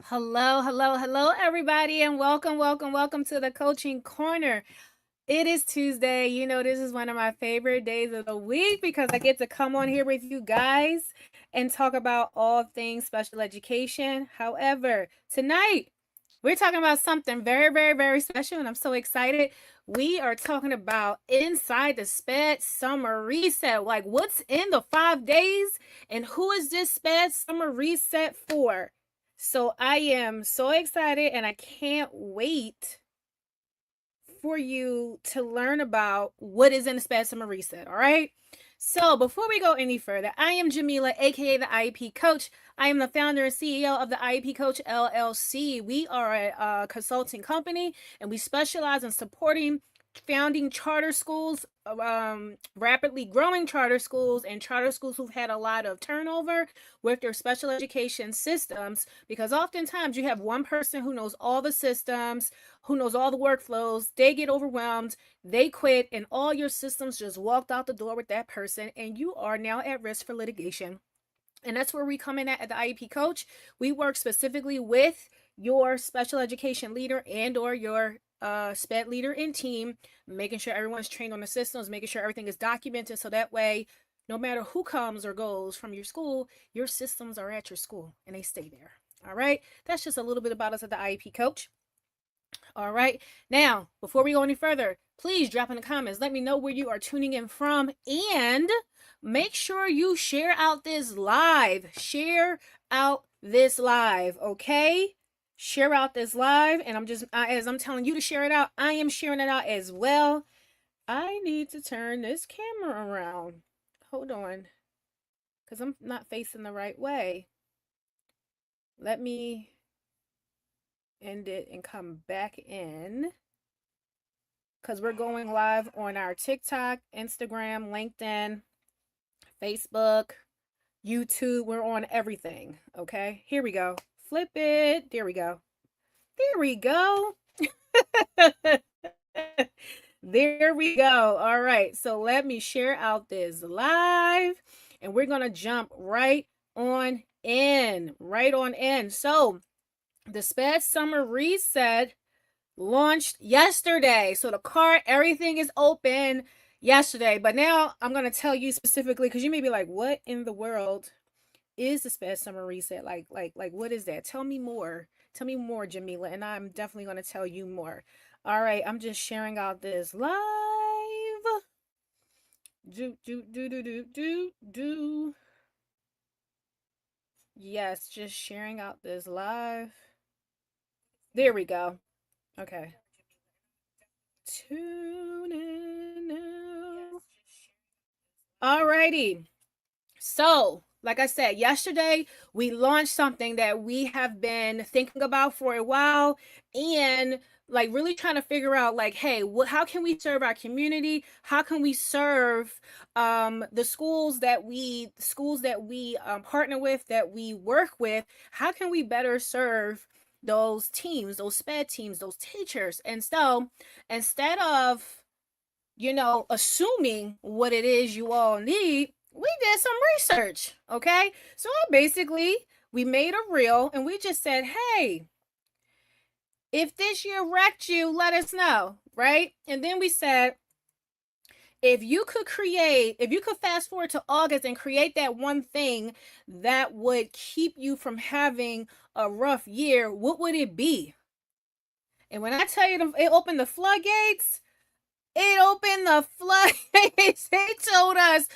Hello, everybody, and welcome to the Coaching Corner. It is Tuesday. You know, this is one of my favorite days of the week because I get to come on here with you guys and talk about all things special education. However, tonight we're talking about something very special, and I'm so excited. We are talking about inside the SPED Summer Reset. Like, what's in the 5 days, and who is this SPED Summer Reset for? So I am so excited, and I can't wait for you to learn about what is in the SPED Summer Reset, all right? So before we go any further, I am Jamila, aka the IEP Coach. I am the founder and CEO of the IEP Coach LLC. We are a consulting company, and we specialize in supporting founding charter schools, rapidly growing charter schools, and charter schools who've had a lot of turnover with their special education systems, because oftentimes you have one person who knows all the systems, who knows all the workflows. They get overwhelmed, they quit, and all your systems just walked out the door with that person, and you are now at risk for litigation. And that's where we come in at the IEP Coach. We work specifically with your special education leader and or your SPED leader and team, making sure everyone's trained on the systems, making sure everything is documented, so that way, no matter who comes or goes from your school, your systems are at your school and they stay there. All right, that's just a little bit about us at the IEP Coach. All right, now before we go any further, please drop in the comments, let me know where you are tuning in from, and make sure you share out this live. Share out this live, okay? Share out this live, and as I'm telling you to share it out, I am sharing it out as well. I need to turn this camera around. Hold on, because I'm not facing the right way. Let me end it and come back in, because we're going live on our TikTok, Instagram, LinkedIn, Facebook, YouTube. We're on everything. Okay, here we go. Flip it. There we go. There we go. There we go. All right, so let me share out this live, and we're gonna jump right on in. So the SPED Summer Reset launched yesterday. So the cart, everything is open yesterday. But now I'm going to tell you specifically, because you may be like, what in the world is the SPED Summer Reset? Like, what is that? Tell me more. Tell me more, Jamila. And I'm definitely going to tell you more. All right, I'm just sharing out this live. Yes, just sharing out this live. There we go. Okay. Tune in now. Alrighty. So, like I said, yesterday we launched something that we have been thinking about for a while, and like really trying to figure out, like, hey, how can we serve our community? How can we serve the schools that we partner with, that we work with? How can we better serve those teams, those SPED teams, those teachers? And so instead of, assuming what it is you all need, we did some research, okay? So we made a reel, and we just said, hey, if this year wrecked you, let us know, right? And then we said, if you could fast forward to August and create that one thing that would keep you from having a rough year, what would it be? And when I tell you it opened the floodgates, they told us,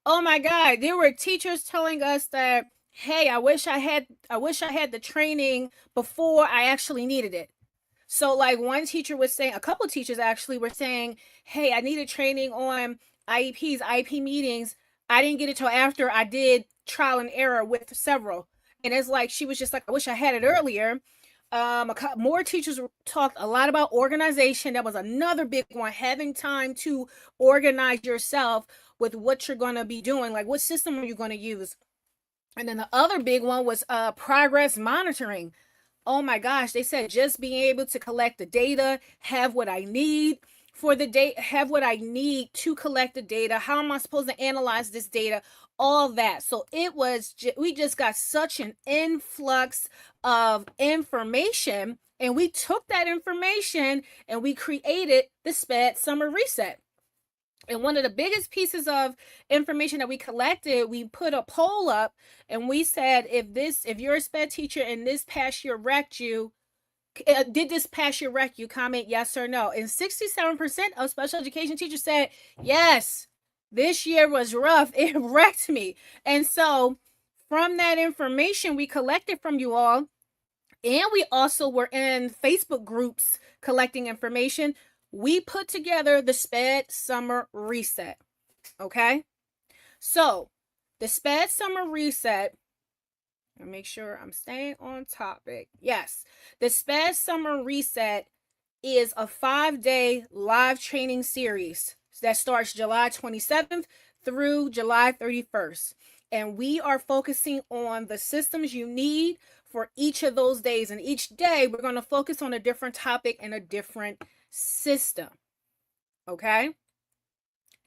oh my God, there were teachers telling us that, hey, I wish I had the training before I actually needed it. So like one teacher was saying, a couple of teachers actually were saying, hey, I needed training on IEPs, IEP meetings. I didn't get it till after I did trial and error with several. And it's like, she was just like, I wish I had it earlier. More teachers talked a lot about organization. That was another big one, having time to organize yourself with what you're going to be doing, like what system are you going to use. And then the other big one was progress monitoring. Oh my gosh, they said just being able to collect the data, have what I need for the data, have what I need to collect the data. How am I supposed to analyze this data? All that. So it was, we just got such an influx of information, and we took that information and we created the SPED Summer Reset. And one of the biggest pieces of information that we collected, we put a poll up and we said, if you're a SPED teacher and this past year wrecked you, did this past year wreck you? Comment yes or no. And 67% of special education teachers said, yes, this year was rough. It wrecked me. And so from that information we collected from you all, and we also were in Facebook groups collecting information, we put together the SPED Summer Reset. Okay? So the SPED Summer Reset, and make sure I'm staying on topic. Yes, the SPED Summer Reset is a 5-day live training series that starts July 27th through July 31st. And we are focusing on the systems you need for each of those days. And each day we're going to focus on a different topic and a different system. Okay?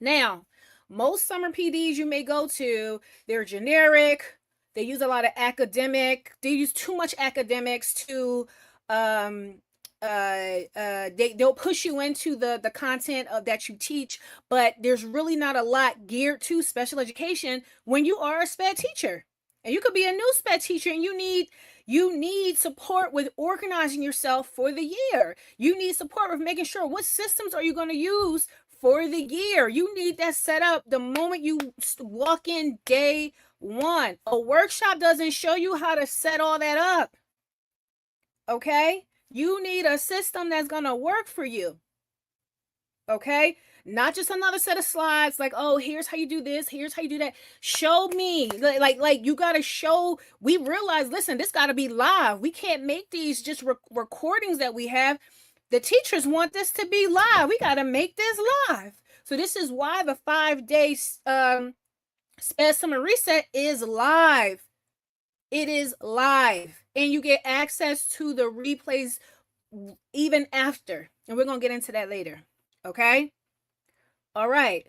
Now, most summer PDs you may go to, they're generic. They use a lot of academic. They use too much academics to they'll push you into the content of that you teach, but there's really not a lot geared to special education when you are a SPED teacher. And you could be a new SPED teacher and you need support with organizing yourself for the year. You need support with making sure what systems are you going to use for the year. You need that set up the moment you walk in day one. A workshop doesn't show you how to set all that up. Okay? You need a system that's going to work for you. Okay? Not just another set of slides like, oh, here's how you do this, here's how you do that. Show me. Like you got to show. We realize, listen, this got to be live. We can't make these just recordings that we have. The teachers want this to be live. We got to make this live. So this is why the 5-day SPED Summer Reset is live. It is live. And you get access to the replays even after. And we're going to get into that later. Okay? All right.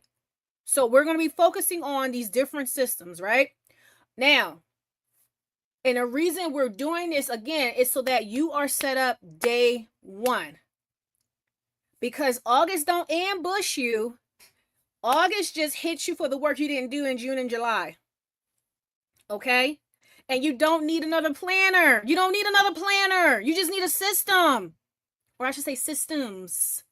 So we're going to be focusing on these different systems, right? Now, and the reason we're doing this, again, is so that you are set up day one. Because August don't ambush you. August just hits you for the work you didn't do in June and July. Okay? And you don't need another planner. You don't need another planner. You just need a system. Or I should say systems.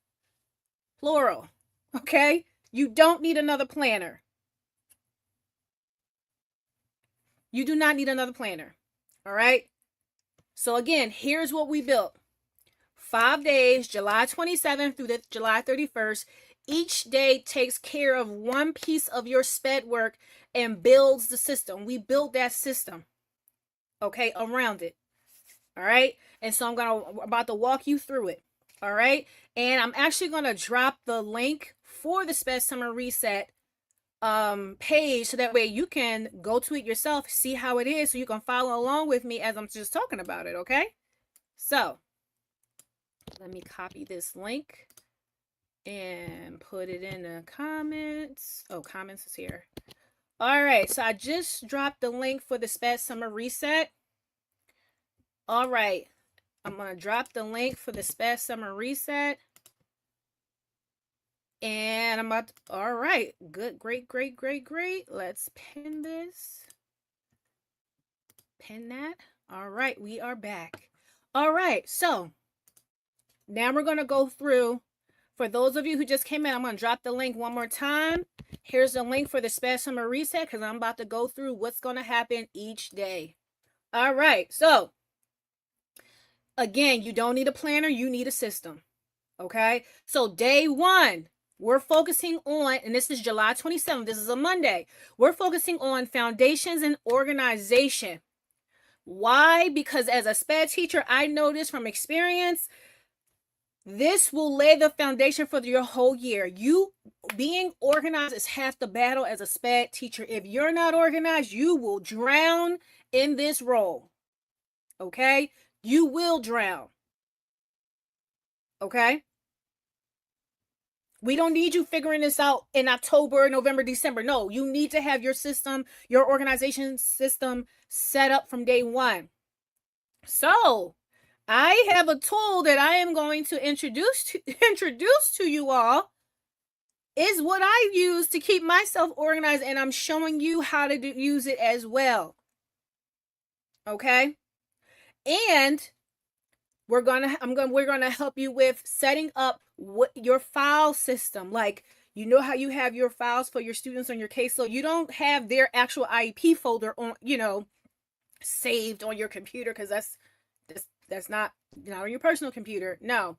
Plural. Okay? You don't need another planner. You do not need another planner. All right? So again, here's what we built. 5 days, July 27th through the July 31st. Each day takes care of one piece of your SPED work and builds the system. We built that system, okay, around it. All right? And so I'm about to walk you through it. All right? And I'm actually going to drop the link for the SPED Summer Reset page so that way you can go to it yourself, see how it is, so you can follow along with me as I'm just talking about it, okay? So let me copy this link and put it in the comments. Oh, comments is here. All right, so I just dropped the link for the SPED Summer Reset. All right, I'm going to drop the link for the SPED Summer Reset. And I'm about to, all right, good, great. Let's pin this. Pin that. All right, we are back. All right, so now we're going to go through. For those of you who just came in, I'm going to drop the link one more time. Here's the link for the SPED Summer Reset because I'm about to go through what's going to happen each day. All right, so again, you don't need a planner, you need a system. Okay, so day one, we're focusing on, and this is July 27th, this is a Monday. We're focusing on foundations and organization. Why? Because as a SPED teacher, I know this from experience. This will lay the foundation for your whole year. You being organized is half the battle as a SPED teacher. If you're not organized, you will drown in this role. Okay? You will drown. Okay? We don't need you figuring this out in October, November, December. No, you need to have your system, your organization system set up from day one. So I have a tool that I am going to introduce to you all, is what I use to keep myself organized, and I'm showing you how to use it as well. Okay? And we're gonna help you with setting up your file system. Like, you know how you have your files for your students on your caseload. You don't have their actual IEP folder on, saved on your computer, because that's not on your personal computer. No,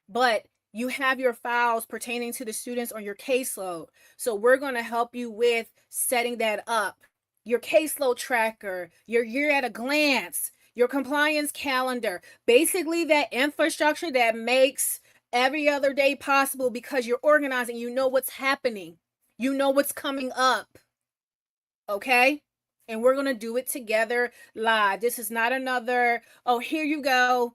but you have your files pertaining to the students on your caseload. So we're going to help you with setting that up. Your caseload tracker, your year at a glance, your compliance calendar, basically that infrastructure that makes every other day possible, because you're organizing, you know what's happening, you know what's coming up. Okay? And we're going to do it together live. This is not another, oh, here you go,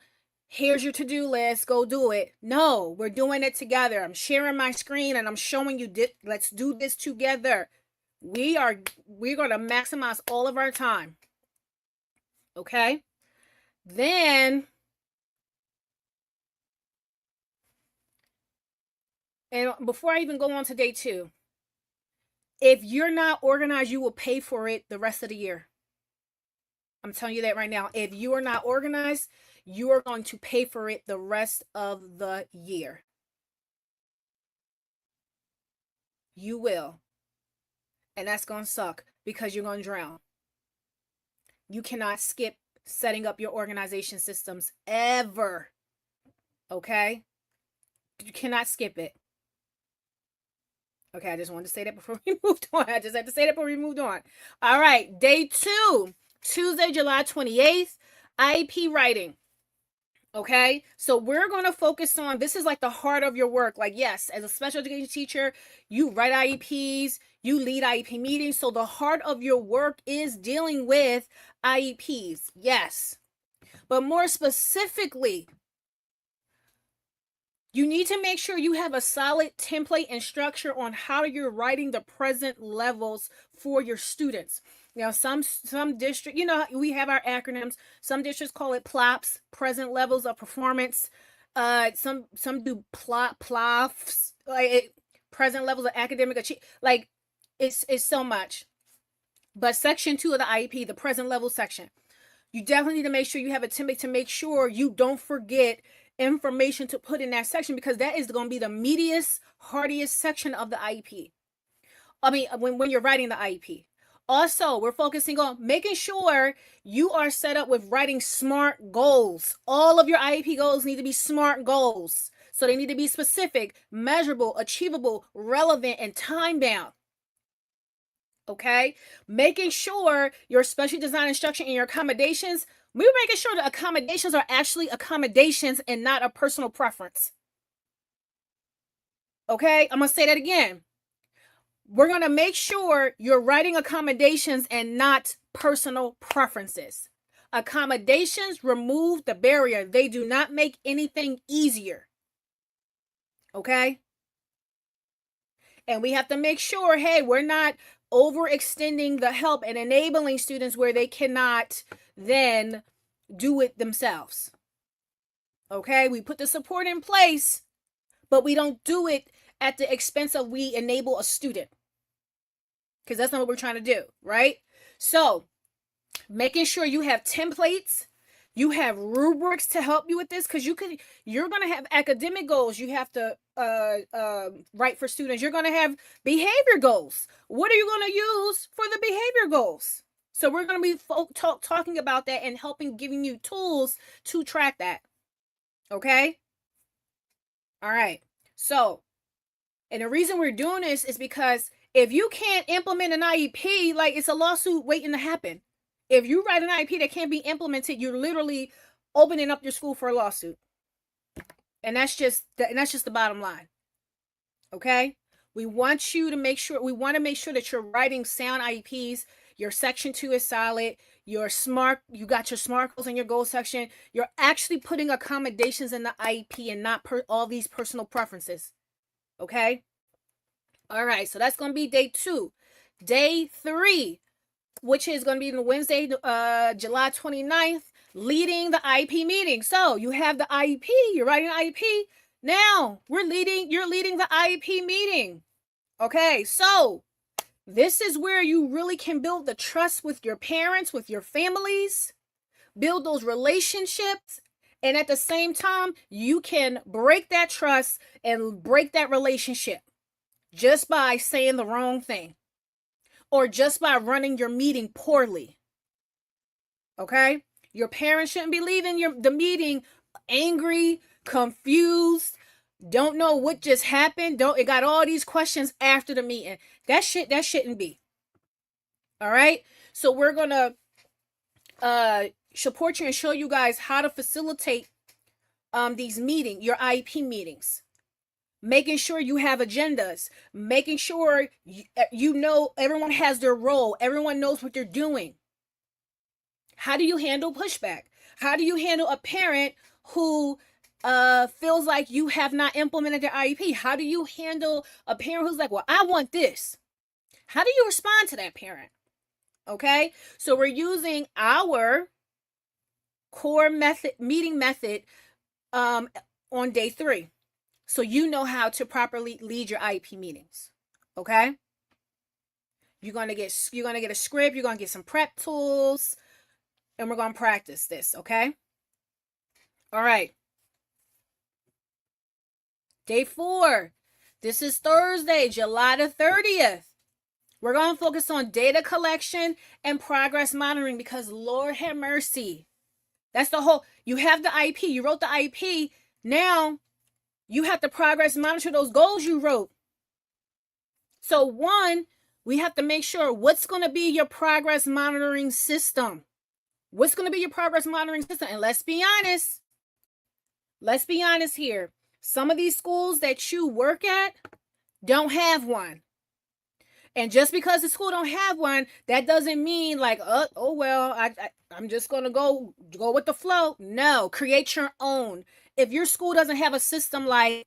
here's your to-do list, go do it. No, we're doing it together. I'm sharing my screen and I'm showing you, let's do this together. We're going to maximize all of our time. Okay? Then, and before I even go on to day 2, if you're not organized, you will pay for it the rest of the year. I'm telling you that right now. If you are not organized, you are going to pay for it the rest of the year. You will. And that's going to suck, because you're going to drown. You cannot skip setting up your organization systems ever. Okay? You cannot skip it. Okay, I just wanted to say that before we moved on. I just had to say that before we moved on. All right, day 2, Tuesday, July 28th, IEP Writing. Okay, so we're going to focus on, this is like the heart of your work. Like, yes, as a special education teacher, you write IEPs, you lead IEP meetings. So the heart of your work is dealing with IEPs. Yes, but more specifically, you need to make sure you have a solid template and structure on how you're writing the present levels for your students. Now, some district, we have our acronyms. Some districts call it PLOPs, present levels of performance. Some do PLOFs, like present levels of academic achievement. Like, it's so much. But section 2 of the IEP, the present level section, you definitely need to make sure you have a template to make sure you don't forget information to put in that section, because that is going to be the meatiest, hardiest section of the IEP. I mean, when you're writing the IEP. Also, we're focusing on making sure you are set up with writing SMART goals. All of your IEP goals need to be SMART goals. So they need to be specific, measurable, achievable, relevant, and time-bound. Okay? Making sure your special design instruction and your accommodations, we're making sure the accommodations are actually accommodations and not a personal preference. Okay? I'm going to say that again. We're going to make sure you're writing accommodations and not personal preferences. Accommodations remove the barrier. They do not make anything easier. Okay? And we have to make sure, hey, we're not overextending the help and enabling students where they cannot then do it themselves. Okay? We put the support in place, but we don't do it at the expense of we enable a student. Because that's not what we're trying to do, right? So, making sure you have templates, you have rubrics to help you with this, because you're going to have academic goals you have to write for students. You're going to have behavior goals. What are you going to use for the behavior goals? So we're going to be talking about that and giving you tools to track that. Okay? All right. So, and the reason we're doing this is because if you can't implement an IEP, like, it's a lawsuit waiting to happen. If you write an IEP that can't be implemented, you're literally opening up your school for a lawsuit. And that's just the bottom line. Okay? We want to make sure that you're writing sound IEPs. Your section 2 is solid. You got your SMART goals in your goal section. You're actually putting accommodations in the IEP and not all these personal preferences. Okay. All right. So that's going to be day 2. Day 3, which is going to be the Wednesday, July 29th, leading the IEP meeting. So you have the IEP, you're writing IEP. Now you're leading the IEP meeting. Okay. So this is where you really can build the trust with your parents, with your families, build those relationships. And at the same time, you can break that trust and break that relationship just by saying the wrong thing or just by running your meeting poorly. Okay? Your parents shouldn't be leaving the meeting angry, confused, don't know what just happened. It got all these questions after the meeting. That shouldn't be. All right? So we're going to support you and show you guys how to facilitate these your IEP meetings. Making sure you have agendas, making sure you know everyone has their role, everyone knows what they're doing. How do you handle pushback? How do you handle a parent who feels like you have not implemented their IEP? How do you handle a parent who's like, well, I want this? How do you respond to that parent? Okay, so we're using our core meeting method on day 3. So you know how to properly lead your IEP meetings. Okay? You're gonna get a script, you're gonna get some prep tools, and we're gonna practice this, okay? All right. Day 4. This is Thursday, July the 30th. We're gonna focus on data collection and progress monitoring because Lord have mercy. That's you have the IEP, you wrote the IEP, now you have to progress monitor those goals you wrote. So 1, we have to make sure what's going to be your progress monitoring system. What's going to be your progress monitoring system? And let's be honest here. Some of these schools that you work at don't have one. And just because the school don't have one, that doesn't mean like, oh well, I'm just going to go with the flow. No, create your own. If your school doesn't have a system like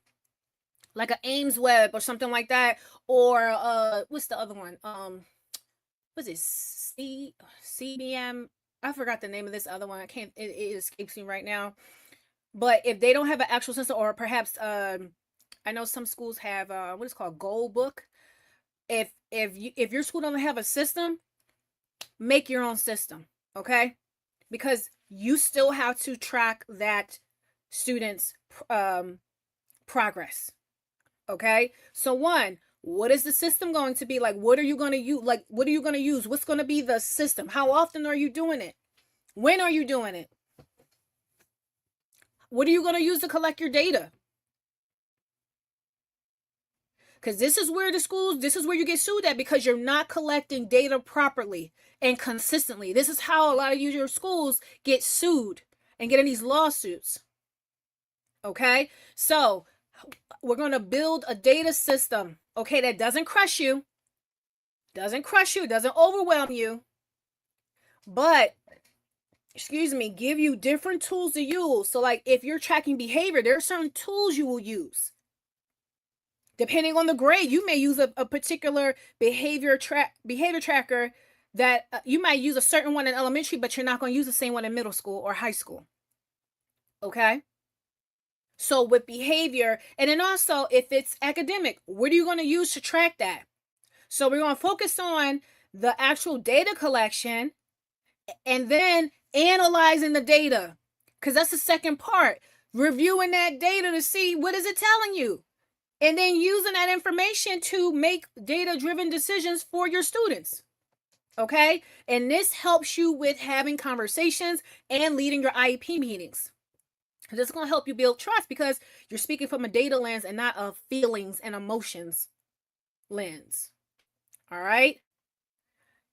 an Ames Web or something like that, or what's the other one? What's it? CBM? I forgot the name of this other one. It escapes me right now. But if they don't have an actual system, or perhaps I know some schools have what is called Goal Book. If your school doesn't have a system, make your own system, okay? Because you still have to track that student's progress. Okay? So 1, what is the system going to be? Like, what are you going to use? What's going to be the system? How often are you doing it? When are you doing it? What are you going to use to collect your data? Because this is where you get sued at, because you're not collecting data properly and consistently. This is how a lot of your schools get sued and get in these lawsuits. Okay? So we're going to build a data system, okay, that doesn't crush you, doesn't overwhelm you, but give you different tools to use. So like if you're tracking behavior, there are certain tools you will use. Depending on the grade, you may use a particular behavior tracker that you might use a certain one in elementary, but you're not going to use the same one in middle school or high school. Okay? So with behavior, and then also if it's academic, what are you going to use to track that? So we're going to focus on the actual data collection and then analyzing the data, because that's the second part. Reviewing that data to see what is it telling you, and then using that information to make data-driven decisions for your students. Okay? And this helps you with having conversations and leading your IEP meetings. This is going to help you build trust because you're speaking from a data lens and not a feelings and emotions lens. All right?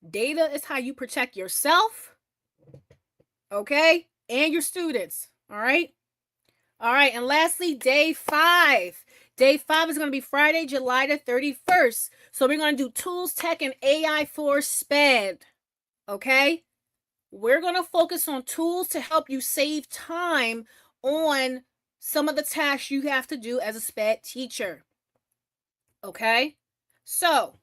Data is how you protect yourself, okay, and your students. All right? All right, and lastly, day 5. Day 5 is going to be Friday, July the 31st. So we're going to do tools, tech, and AI for SPED. Okay? We're going to focus on tools to help you save time on some of the tasks you have to do as a SPED teacher. Okay? So,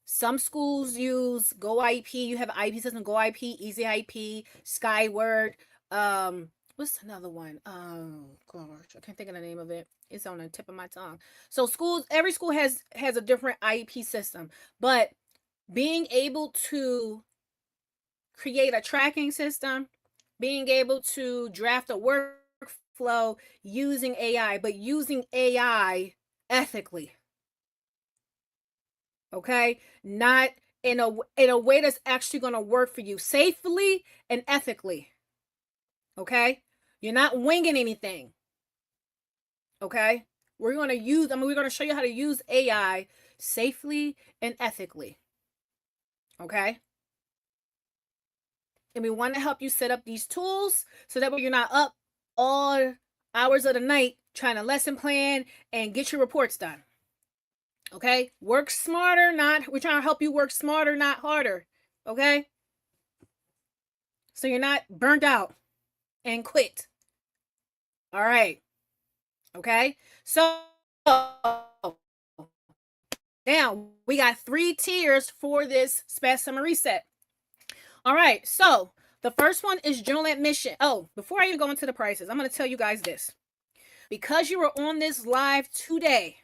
some schools use Go IEP. You have IEP system, Go IEP, Easy IEP, Skyward. What's another one? Gosh, I can't think of the name of it. It's on the tip of my tongue. So schools, every school has a different IEP system, but being able to create a tracking system, being able to draft a workflow using AI, but using AI ethically. Okay? Not in a way that's actually going to work for you safely and ethically. Okay? You're not winging anything. Okay? We're going to show you how to use AI safely and ethically. Okay? And we want to help you set up these tools so that way you're not up all hours of the night trying to lesson plan and get your reports done. Okay? Work smarter, we're trying to help you work smarter, not harder. Okay? So you're not burnt out and quit. All right. Okay? So now we got 3 tiers for this SPED Summer Reset. All right. So the first one is general admission. Oh, before I even go into the prices, I'm going to tell you guys this. Because you were on this live today,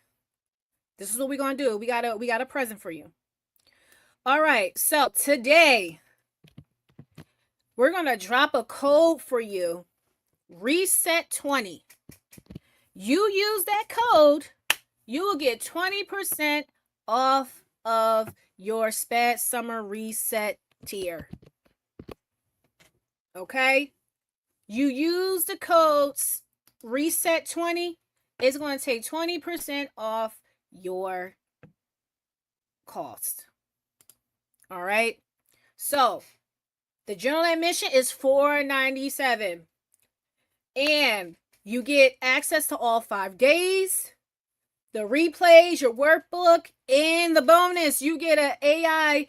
this is what we're going to do. We got a present for you. All right. So today we're going to drop a code for you. Reset 20. You use that code, you will get 20% off of your SPED Summer Reset tier. Okay? You use the codes Reset 20, it's going to take 20% off your cost. All right? So, the general admission is $497. And you get access to all 5 days, the replays, your workbook, and the bonus, you get an AI,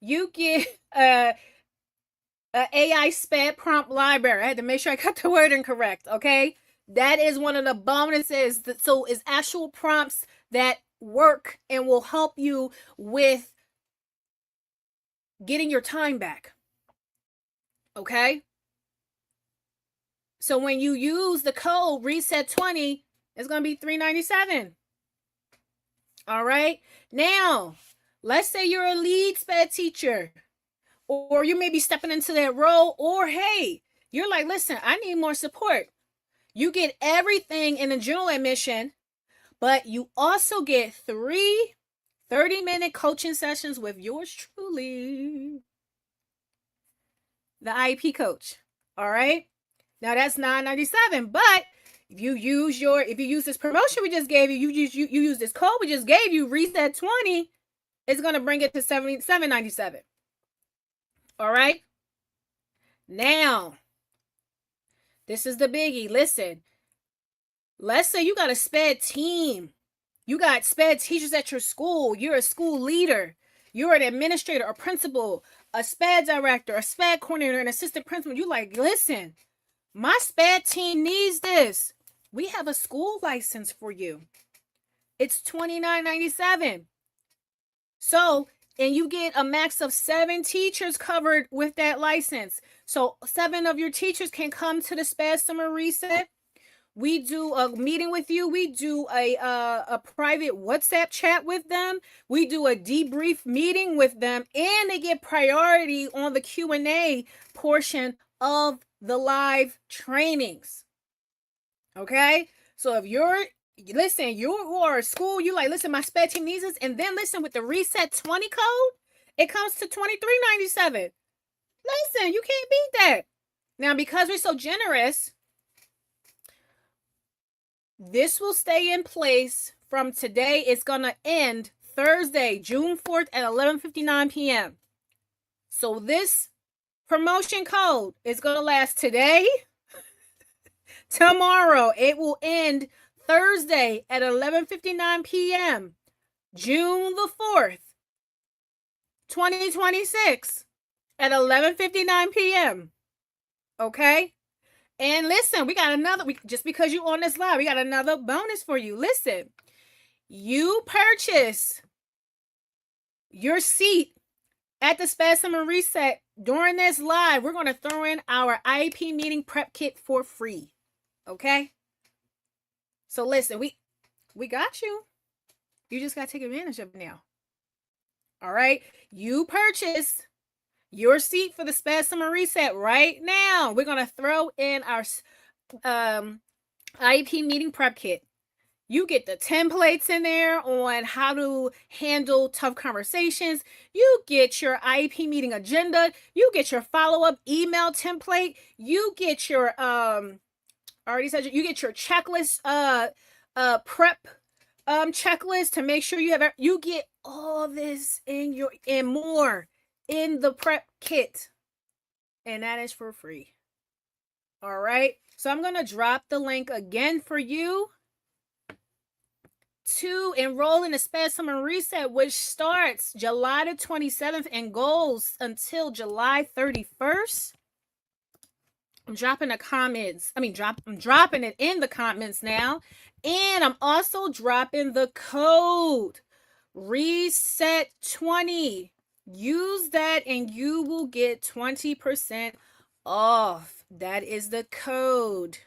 you get a AI SPED prompt library. I had to make sure I got the wording correct, okay? That is one of the bonuses. So it's actual prompts that work and will help you with getting your time back. Okay? So when you use the code RESET20, it's going to be $397. All right? Now, let's say you're a lead SPED teacher, or you may be stepping into that role, or hey, you're like, listen, I need more support. You get everything in the general admission, but you also get 3 30-minute coaching sessions with yours truly, the IEP coach. All right? Now that's $997, but if you use this promotion we just gave you, you use this code we just gave you, Reset 20, it's going to bring it to $797. All right? Now, this is the biggie. Listen, let's say you got a SPED team. You got SPED teachers at your school. You're a school leader. You're an administrator, a principal, a SPED director, a SPED coordinator, an assistant principal. You like, listen, my SPED team needs this. We have a school license for you. It's $29.97. So, and you get a max of 7 teachers covered with that license. So 7 of your teachers can come to the SPED Summer Reset. We do a meeting with you. We do a private WhatsApp chat with them. We do a debrief meeting with them, and they get priority on the Q&A portion of the live trainings. Okay? So if you are a school, you like, listen, my SPED team needs this, and then listen, with the Reset 20 code, it comes to $23.97. Listen, you can't beat that. Now, because we're so generous, this will stay in place from today. It's going to end Thursday, June 4th at 11:59 p.m. So this promotion code is going to last today, tomorrow. It will end Thursday at 11:59 p.m. June the 4th, 2026 at 11:59 p.m. Okay? And listen, we got another, just because you on this live, we got another bonus for you. Listen, you purchase your seat at the SPED Summer Reset during this live. We're going to throw in our IEP meeting prep kit for free. Okay? So listen, we got you. You just got to take advantage of it now. All right? You purchase your seat for the SPED Summer Reset right now. We're going to throw in our IEP meeting prep kit. You get the templates in there on how to handle tough conversations. You get your IEP meeting agenda. You get your follow-up email template. You get your you get your checklist prep checklist to make sure you get all this in your and more in the prep kit. And that is for free. All right. So I'm going to drop the link again for you to enroll in the SPED Summer Reset, which starts July the 27th and goes until July 31st. I'm dropping the comments. I'm dropping it in the comments now. And I'm also dropping the code RESET20. Use that and you will get 20% off. That is the code.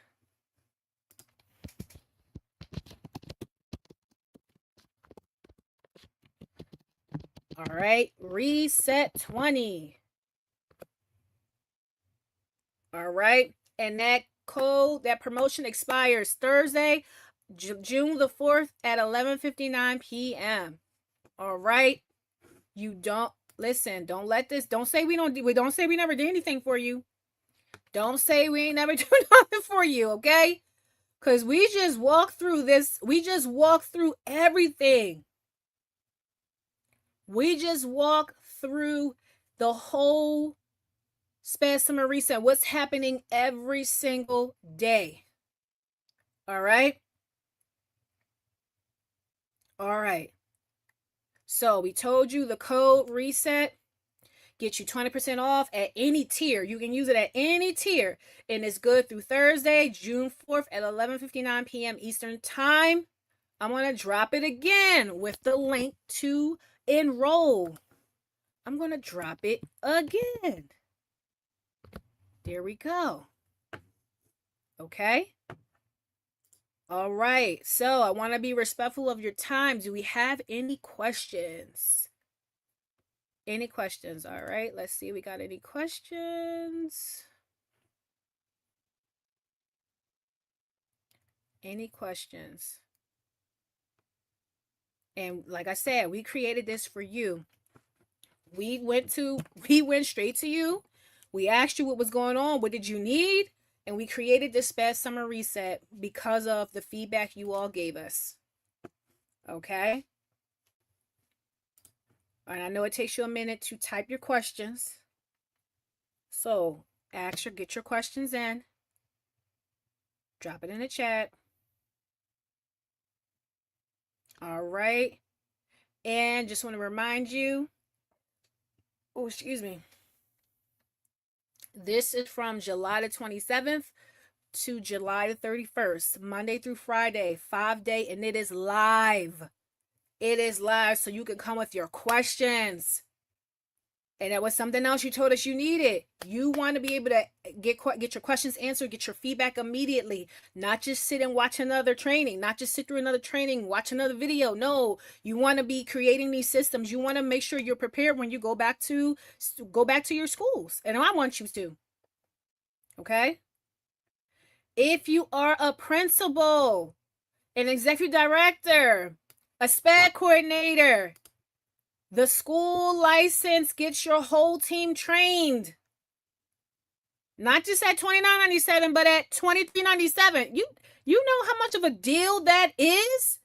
All right, RESET20. All right, and that code, that promotion expires Thursday, June the 4th at 11:59 p.m. All right, you don't listen. Don't let this. Don't say we say we never did anything for you. Don't say we ain't never do nothing for you. Okay, because we just walked through this. We just walked through everything. We just walked through the whole SPED Summer Reset. What's happening every single day. All right. All right. So we told you the code RESET gets you 20% off at any tier. You can use it at any tier. And it's good through Thursday, June 4th at 11:59 p.m. Eastern Time. I'm going to drop it again with the link to enroll. I'm going to drop it again. There we go. Okay. All right. So I want to be respectful of your time. Do we have any questions? Any questions? All right. Let's see. We got any questions? Any questions? And like I said, we created this for you. We went straight to you. We asked you what was going on. What did you need? And we created this SPED Summer Reset because of the feedback you all gave us. Okay? And I know it takes you a minute to type your questions. So get your questions in. Drop it in the chat. All right. And just want to remind you, oh, excuse me. This is from July the 27th to July the 31st, Monday through Friday, 5-day, and it is live. It is live, so you can come with your questions. And that was something else you told us you needed. You want to be able to get your questions answered, get your feedback immediately, not just sit and watch another training, not just sit through another training, watch another video. No, you want to be creating these systems. You want to make sure you're prepared when you go back to your schools. And I want you to. Okay? If you are a principal, an executive director, a SPED coordinator, the school license gets your whole team trained. Not just at $29.97, but at $23.97. You know how much of a deal that is?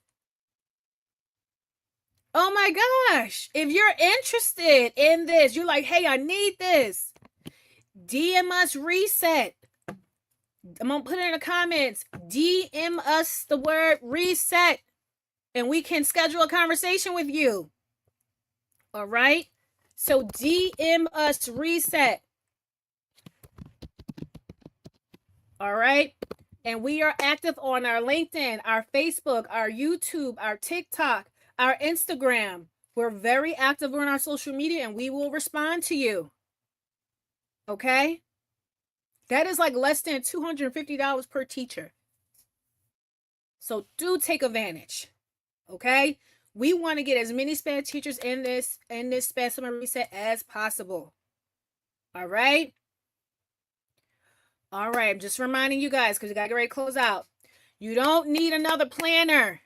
Oh my gosh. If you're interested in this, you're like, hey, I need this. DM us Reset. I'm going to put it in the comments. DM us the word Reset. And we can schedule a conversation with you. All right? So DM us Reset. All right. And we are active on our LinkedIn, our Facebook, our YouTube, our TikTok, our Instagram. We're very active on our social media and we will respond to you. Okay? That is like less than $250 per teacher. So do take advantage. Okay? We want to get as many SPED teachers in this SPED Summer Reset as possible. All right? All right, I'm just reminding you guys because you got to get ready to close out. You don't need another planner.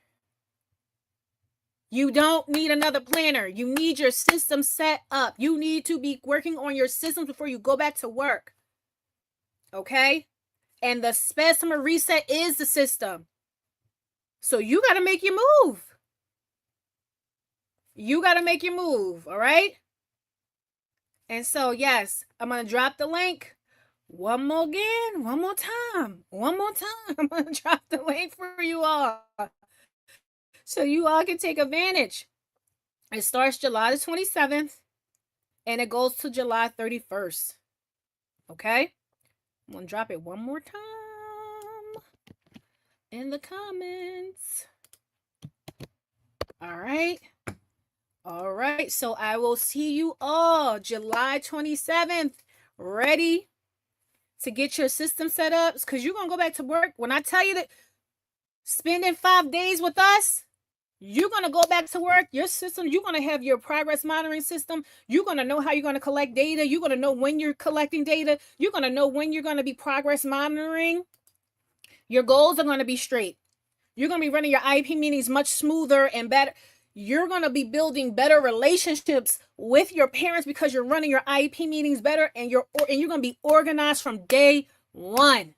You don't need another planner. You need your system set up. You need to be working on your systems before you go back to work. Okay? And the SPED Summer Reset is the system. So you got to make your move. You got to make your move, all right? And so, yes, I'm going to drop the link one more time. I'm going to drop the link for you all so you all can take advantage. It starts July the 27th and it goes to July 31st. Okay? I'm going to drop it one more time in the comments. All right. All right. So I will see you all July 27th. Ready to get your system set up? Because you're going to go back to work. When I tell you that spending 5 days with us, you're going to go back to work. Your system, you're going to have your progress monitoring system. You're going to know how you're going to collect data. You're going to know when you're collecting data. You're going to know when you're going to be progress monitoring. Your goals are going to be straight. You're going to be running your IEP meetings much smoother and better. You're going to be building better relationships with your parents because you're running your IEP meetings better and you're going to be organized from day one.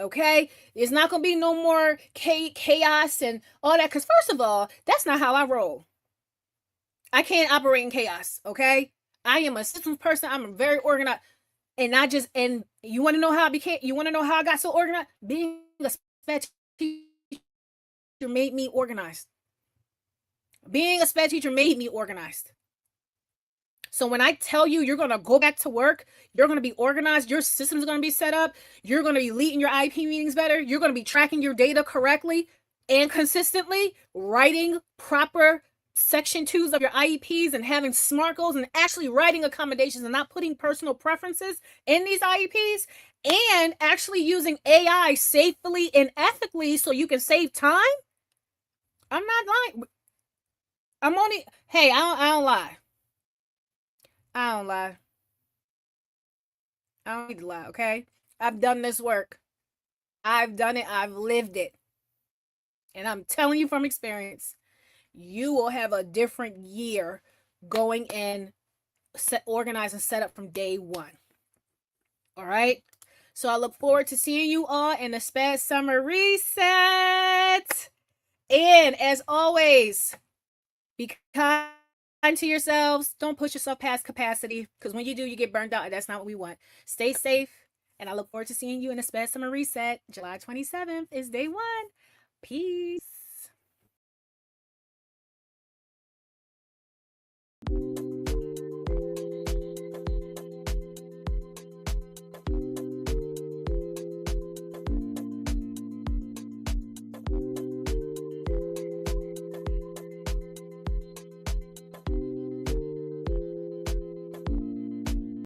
Okay? There's not going to be no more chaos and all that. Because first of all, that's not how I roll. I can't operate in chaos. Okay? I am a systems person. I'm very organized. And you want to know how I got so organized? Being a SPED teacher made me organized. Being a SPED teacher made me organized. So when I tell you you're going to go back to work, you're going to be organized, your system's going to be set up, you're going to be leading your IEP meetings better, you're going to be tracking your data correctly and consistently, writing proper section 2s of your IEPs and having SMART goals and actually writing accommodations and not putting personal preferences in these IEPs, and actually using AI safely and ethically so you can save time. I'm not lying. Hey, I don't lie. I don't lie. I don't need to lie, okay? I've done this work. I've done it. I've lived it. And I'm telling you from experience, you will have a different year going in, organized and set up from day one. All right? So I look forward to seeing you all in the SPED Summer Reset. And as always, be kind to yourselves. Don't push yourself past capacity because when you do, you get burned out and that's not what we want. Stay safe. And I look forward to seeing you in the SPED Summer Reset. July 27th is day one. Peace.